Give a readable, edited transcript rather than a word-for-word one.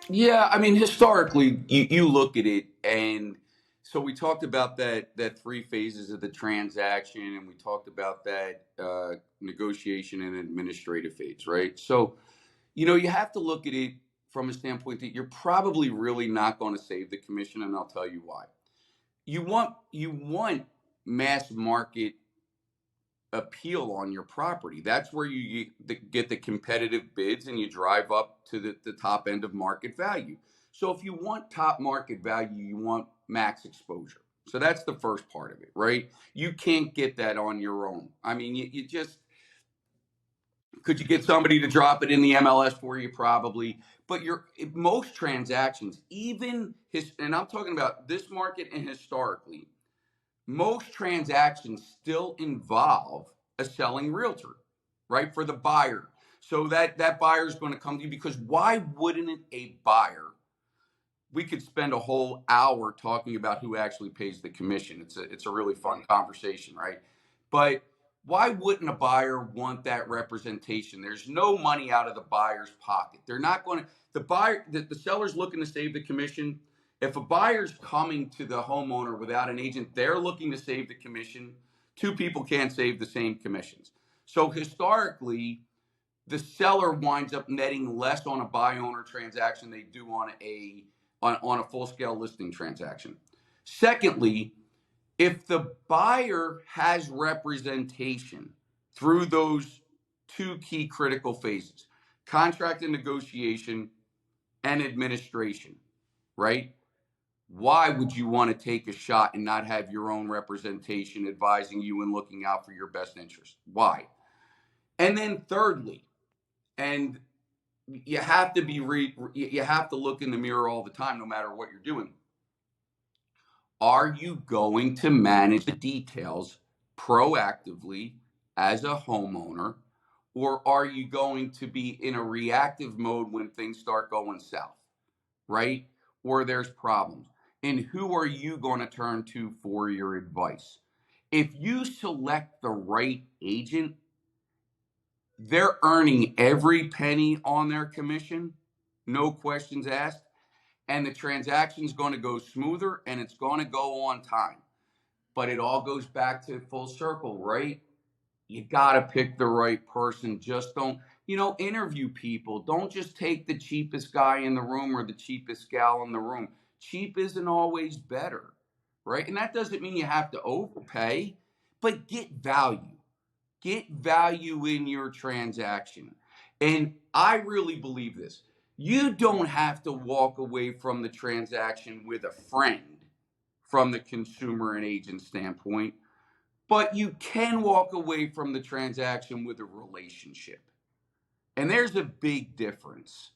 Yeah, I mean, historically, you look at it, and so we talked about that three phases of the transaction, and we talked about that negotiation and administrative phase, right? So, you have to look at it from a standpoint that you're probably really not going to save the commission, and I'll tell you why. You want mass market appeal on your property. That's where you get the competitive bids and you drive up to the top end of market value. So if you want top market value, you want max exposure. So that's the first part of it, right? You can't get that on your own. I mean, you just could you get somebody to drop it in the MLS for you? Probably. But most transactions, even and I'm talking about this market and historically, most transactions still involve a selling realtor, right? For the buyer. So that buyer is going to come to you because why wouldn't a buyer? We could spend a whole hour talking about who actually pays the commission. It's a really fun conversation, right? But why wouldn't a buyer want that representation? There's no money out of the buyer's pocket. They're not going to the seller's looking to save the commission. If a buyer's coming to the homeowner without an agent, they're looking to save the commission. Two people can't save the same commissions. So historically, the seller winds up netting less on a buy owner transaction they do on a full scale listing transaction. Secondly, if the buyer has representation through those two key critical phases, contract and negotiation and administration, right? Why would you want to take a shot and not have your own representation advising you and looking out for your best interest? Why? And then thirdly, and you have to you have to look in the mirror all the time no matter what you're doing. Are you going to manage the details proactively as a homeowner, or are you going to be in a reactive mode when things start going south, right? Or there's problems? And who are you going to turn to for your advice? If you select the right agent, they're earning every penny on their commission, no questions asked, and the transaction's going to go smoother and it's going to go on time. But it all goes back to full circle, right? You got to pick the right person. Just don't, interview people. Don't just take the cheapest guy in the room or the cheapest gal in the room. Cheap isn't always better, right? And that doesn't mean you have to overpay, but get value. Get value in your transaction. And I really believe this. You don't have to walk away from the transaction with a friend from the consumer and agent standpoint, but you can walk away from the transaction with a relationship. And there's a big difference.